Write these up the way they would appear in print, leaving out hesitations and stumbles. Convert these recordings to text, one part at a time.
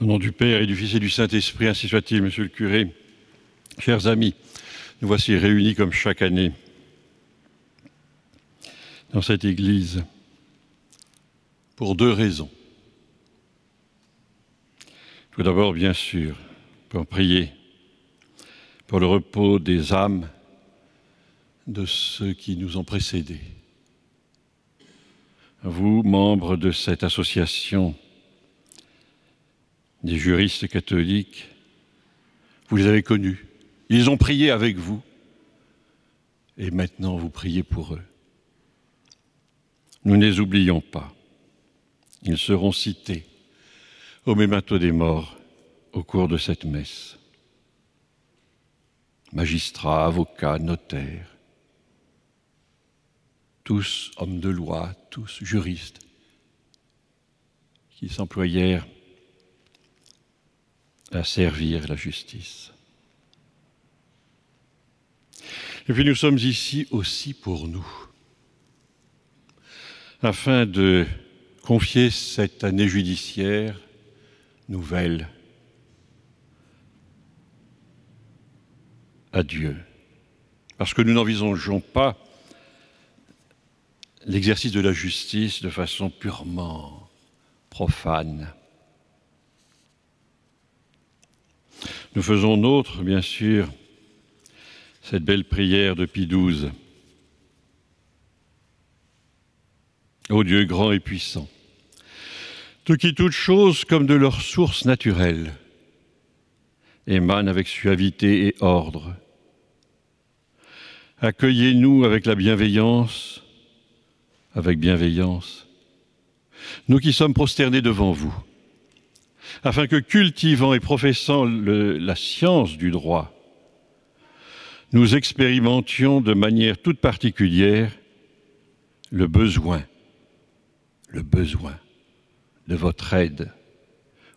Au nom du Père et du Fils et du Saint-Esprit, ainsi soit-il, Monsieur le curé. Chers amis, nous voici réunis comme chaque année dans cette église pour deux raisons. Tout d'abord, bien sûr, pour prier pour le repos des âmes de ceux qui nous ont précédés. Vous, membres de cette association des juristes catholiques, vous les avez connus, ils ont prié avec vous, et maintenant vous priez pour eux. Nous ne les oublions pas. Ils seront cités au memento des morts au cours de cette messe. Magistrats, avocats, notaires, tous hommes de loi, tous juristes, qui s'employèrent à servir la justice. Et puis nous sommes ici aussi pour nous, afin de confier cette année judiciaire nouvelle à Dieu, parce que nous n'envisageons pas l'exercice de la justice de façon purement profane. Nous faisons nôtre, bien sûr, cette belle prière de Pie XII. Ô Dieu grand et puissant, de qui toutes choses, comme de leur source naturelle, émanent avec suavité et ordre, accueillez-nous avec bienveillance, nous qui sommes prosternés devant vous, afin que, cultivant et professant la science du droit, nous expérimentions de manière toute particulière le besoin de votre aide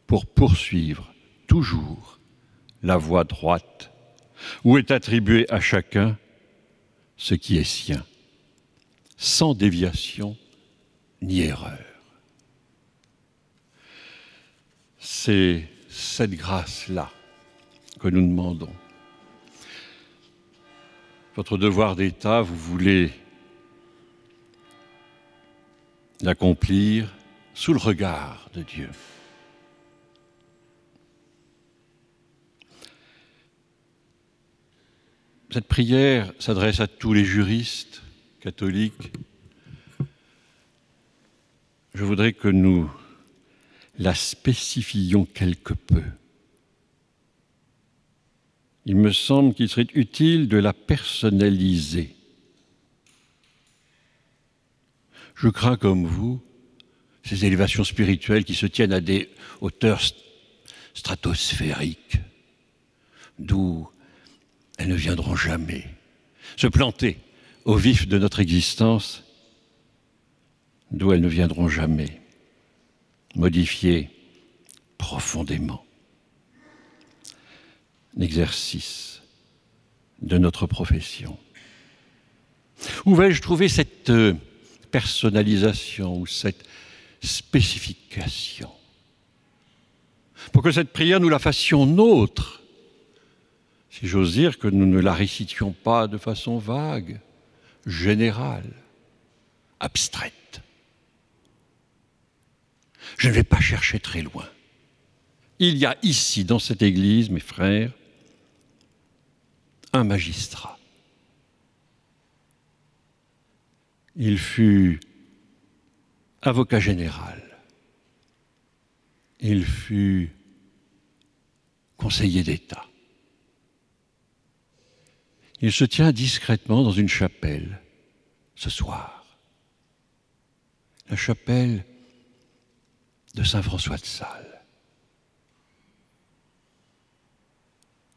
pour poursuivre toujours la voie droite où est attribué à chacun ce qui est sien, sans déviation ni erreur. C'est cette grâce-là que nous demandons. Votre devoir d'État, vous voulez l'accomplir sous le regard de Dieu. Cette prière s'adresse à tous les juristes catholiques. Je voudrais que nous la spécifions quelque peu. Il me semble qu'il serait utile de la personnaliser. Je crains comme vous ces élévations spirituelles qui se tiennent à des hauteurs stratosphériques, d'où elles ne viendront jamais. Se planter au vif de notre existence, d'où elles ne viendront jamais. Modifier profondément l'exercice de notre profession. Où vais-je trouver cette personnalisation ou cette spécification pour que cette prière, nous la fassions nôtre, si j'ose dire, que nous ne la récitions pas de façon vague, générale, abstraite. Je ne vais pas chercher très loin. Il y a ici, dans cette église, mes frères, un magistrat. Il fut avocat général. Il fut conseiller d'État. Il se tient discrètement dans une chapelle ce soir. La chapelle de Saint-François de Sales.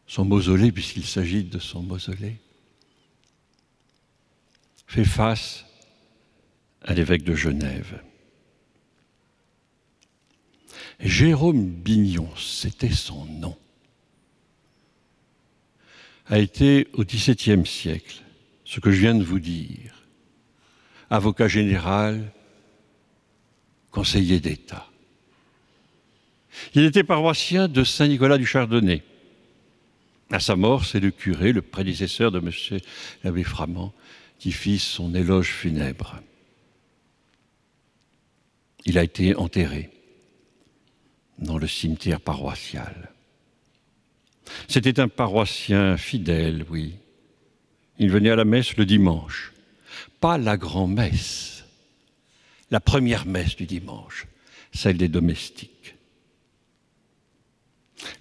Son mausolée, puisqu'il s'agit de son mausolée, fait face à l'évêque de Genève. Jérôme Bignon, c'était son nom, a été au XVIIe siècle, ce que je viens de vous dire, avocat général, conseiller d'État. Il était paroissien de Saint-Nicolas du Chardonnay. À sa mort, c'est le curé, le prédécesseur de M. l'abbé Framand, qui fit son éloge funèbre. Il a été enterré dans le cimetière paroissial. C'était un paroissien fidèle, oui. Il venait à la messe le dimanche. Pas la grand-messe, la première messe du dimanche, celle des domestiques.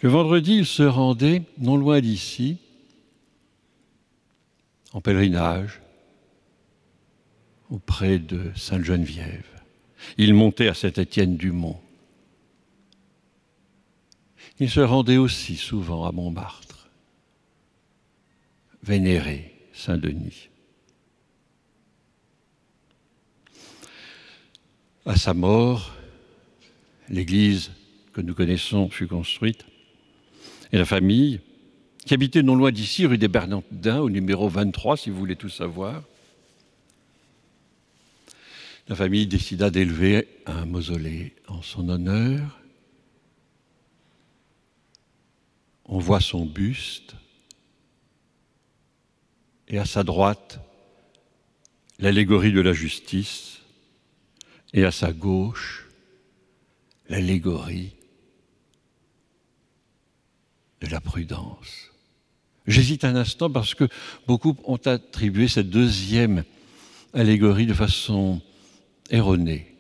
Le vendredi, il se rendait, non loin d'ici, en pèlerinage, auprès de Sainte-Geneviève. Il montait à Saint-Étienne-du-Mont. Il se rendait aussi souvent à Montmartre, vénérer Saint-Denis. À sa mort, l'église que nous connaissons fut construite, et la famille, qui habitait non loin d'ici, rue des Bernardins, au numéro 23, si vous voulez tout savoir, la famille décida d'élever un mausolée en son honneur. On voit son buste, et à sa droite, l'allégorie de la justice, et à sa gauche, l'allégorie de la prudence. J'hésite un instant parce que beaucoup ont attribué cette deuxième allégorie de façon erronée.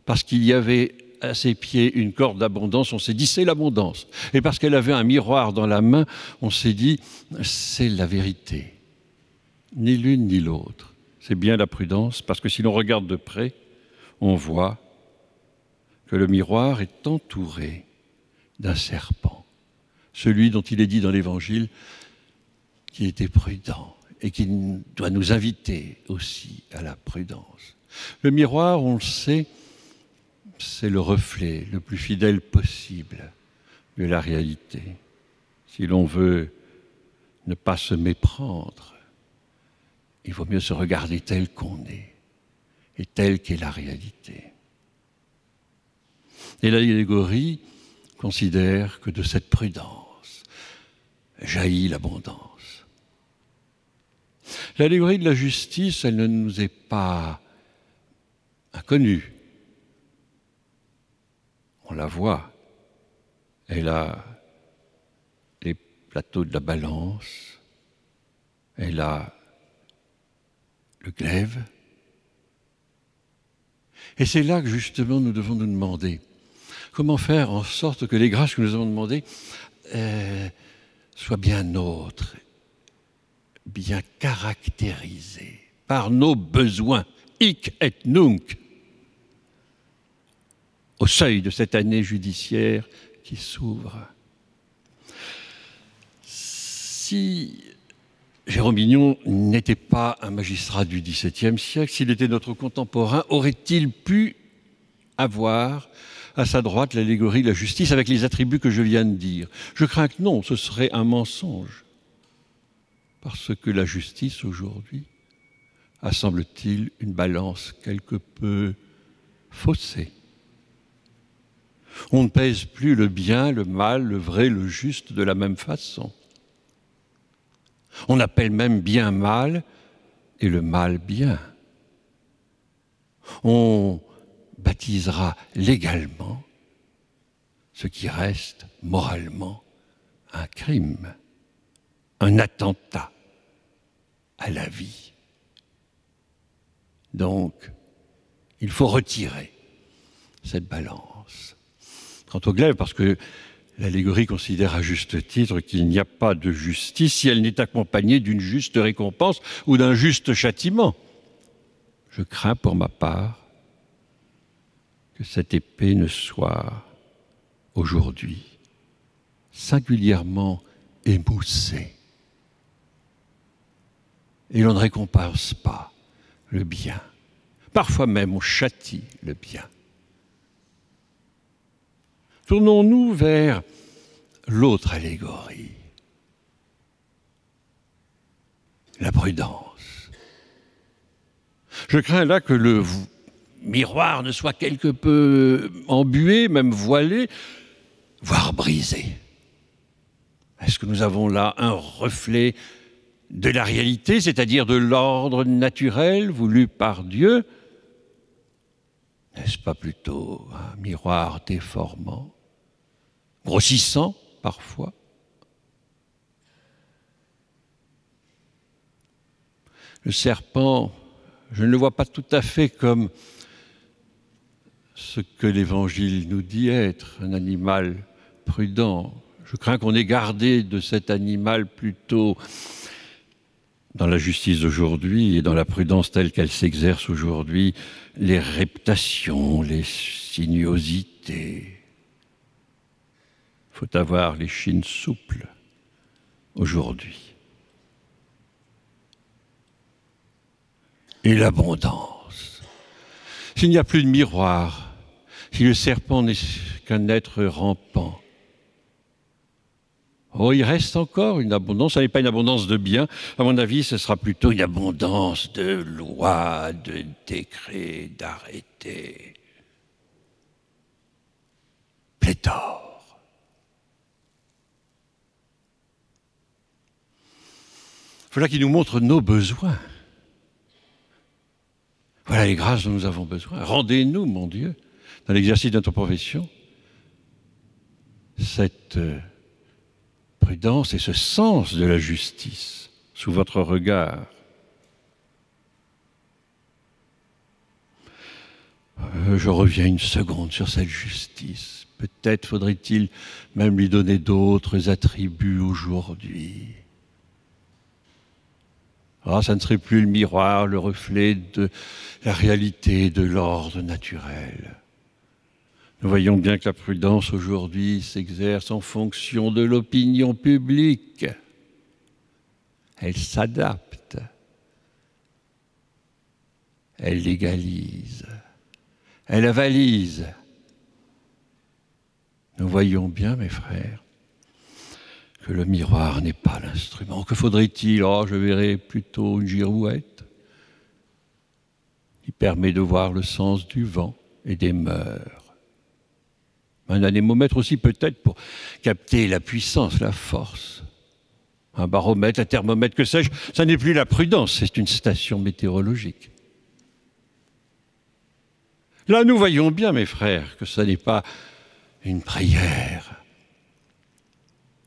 Parce qu'il y avait à ses pieds une corde d'abondance, on s'est dit c'est l'abondance. Et parce qu'elle avait un miroir dans la main, on s'est dit c'est la vérité. Ni l'une ni l'autre. C'est bien la prudence, parce que si l'on regarde de près, on voit que le miroir est entouré d'un serpent. Celui dont il est dit dans l'Évangile qu'il était prudent et qui doit nous inviter aussi à la prudence. Le miroir, on le sait, c'est le reflet le plus fidèle possible de la réalité. Si l'on veut ne pas se méprendre, il vaut mieux se regarder tel qu'on est et telle qu'est la réalité. Et l'allégorie considère que de cette prudence jaillit l'abondance. L'allégorie de la justice, elle ne nous est pas inconnue. On la voit. Elle a les plateaux de la balance, elle a le glaive. Et c'est là que justement nous devons nous demander comment faire en sorte que les grâces que nous avons demandées soient bien nôtres, bien caractérisées par nos besoins, hic et nunc, au seuil de cette année judiciaire qui s'ouvre. Si Jérôme Bignon n'était pas un magistrat du XVIIe siècle, s'il était notre contemporain, aurait-il pu avoir à sa droite l'allégorie de la justice avec les attributs que je viens de dire? Je crains que non, ce serait un mensonge. Parce que la justice aujourd'hui a, semble-t-il, une balance quelque peu faussée. On ne pèse plus le bien, le mal, le vrai, le juste de la même façon. On appelle même bien mal et le mal bien. On baptisera légalement ce qui reste moralement un crime, un attentat à la vie. Donc, il faut retirer cette balance. Quant au glaive, parce que l'allégorie considère à juste titre qu'il n'y a pas de justice si elle n'est accompagnée d'une juste récompense ou d'un juste châtiment. Je crains pour ma part que cette épée ne soit aujourd'hui singulièrement émoussée. Et l'on ne récompense pas le bien. Parfois même on châtie le bien. Tournons-nous vers l'autre allégorie, la prudence. Je crains là que le miroir ne soit quelque peu embué, même voilé, voire brisé. Est-ce que nous avons là un reflet de la réalité, c'est-à-dire de l'ordre naturel voulu par Dieu? N'est-ce pas plutôt un miroir déformant, grossissant parfois? Le serpent, je ne le vois pas tout à fait comme ce que l'Évangile nous dit être, un animal prudent. Je crains qu'on ait gardé de cet animal plutôt, dans la justice d'aujourd'hui et dans la prudence telle qu'elle s'exerce aujourd'hui, les reptations, les sinuosités. Il faut avoir les chines souples aujourd'hui. Et l'abondance. S'il n'y a plus de miroir, si le serpent n'est qu'un être rampant, oh, il reste encore une abondance. Ce n'est pas une abondance de biens. À mon avis, ce sera plutôt une abondance de lois, de décrets, d'arrêtés. Pléthore. Voilà qui nous montre nos besoins. Voilà les grâces dont nous avons besoin. Rendez-nous, mon Dieu, dans l'exercice de notre profession, cette prudence et ce sens de la justice sous votre regard. Je reviens une seconde sur cette justice. Peut-être faudrait-il même lui donner d'autres attributs aujourd'hui. Ah, ça ne serait plus le miroir, le reflet de la réalité, de l'ordre naturel. Nous voyons bien que la prudence aujourd'hui s'exerce en fonction de l'opinion publique. Elle s'adapte. Elle légalise. Elle avalise. Nous voyons bien, mes frères, que le miroir n'est pas l'instrument. Que faudrait-il? Oh, je verrais plutôt une girouette qui permet de voir le sens du vent et des mœurs. Un anémomètre aussi peut-être pour capter la puissance, la force. Un baromètre, un thermomètre, que sais-je. Ça n'est plus la prudence, c'est une station météorologique. Là, nous voyons bien, mes frères, que ce n'est pas une prière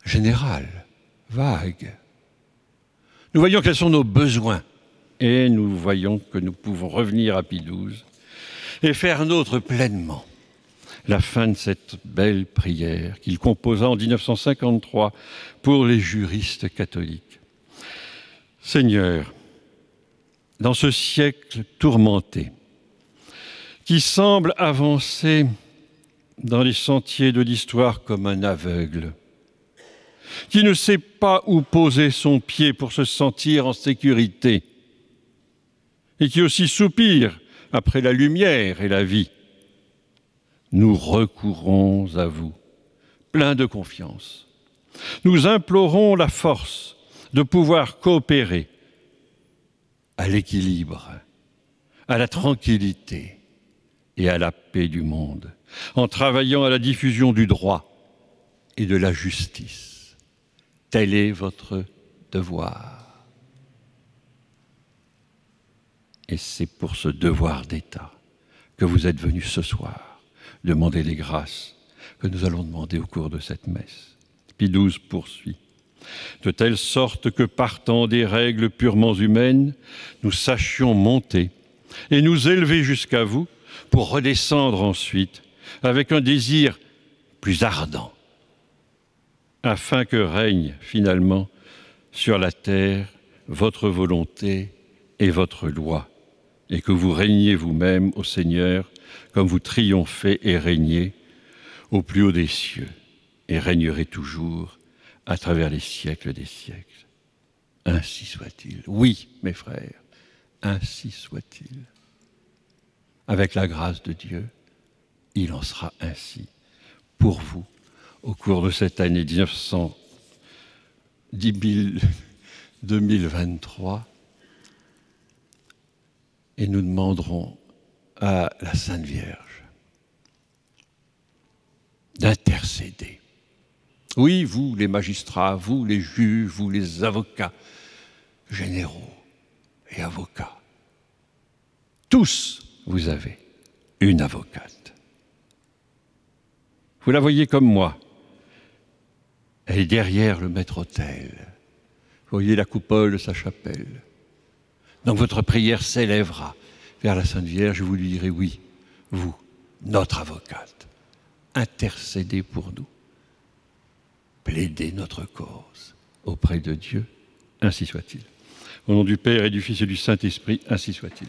générale, vague. Nous voyons quels sont nos besoins et nous voyons que nous pouvons revenir à Pie XII et faire nôtre pleinement la fin de cette belle prière qu'il composa en 1953 pour les juristes catholiques. Seigneur, dans ce siècle tourmenté, qui semble avancer dans les sentiers de l'histoire comme un aveugle, qui ne sait pas où poser son pied pour se sentir en sécurité, et qui aussi soupire après la lumière et la vie, nous recourons à vous, pleins de confiance. Nous implorons la force de pouvoir coopérer à l'équilibre, à la tranquillité et à la paix du monde, en travaillant à la diffusion du droit et de la justice. Tel est votre devoir. Et c'est pour ce devoir d'État que vous êtes venus ce soir demander les grâces que nous allons demander au cours de cette messe. Pie XII poursuit. De telle sorte que partant des règles purement humaines, nous sachions monter et nous élever jusqu'à vous pour redescendre ensuite avec un désir plus ardent, afin que règne finalement sur la terre votre volonté et votre loi, et que vous régniez vous-même, ô Seigneur, comme vous triomphez et régnez au plus haut des cieux, et régnerez toujours à travers les siècles des siècles. Ainsi soit-il. Oui, mes frères, ainsi soit-il. Avec la grâce de Dieu, il en sera ainsi pour vous au cours de cette année 2023. Et nous demanderons à la Sainte Vierge d'intercéder. Oui, vous les magistrats, vous les juges, vous les avocats généraux et avocats, tous vous avez une avocate. Vous la voyez comme moi. Elle est derrière le maître-autel. Vous voyez la coupole de sa chapelle. Donc votre prière s'élèvera vers la Sainte Vierge et vous lui direz oui, vous, notre avocate, intercédez pour nous. Plaidez notre cause auprès de Dieu, ainsi soit-il. Au nom du Père et du Fils et du Saint-Esprit, ainsi soit-il.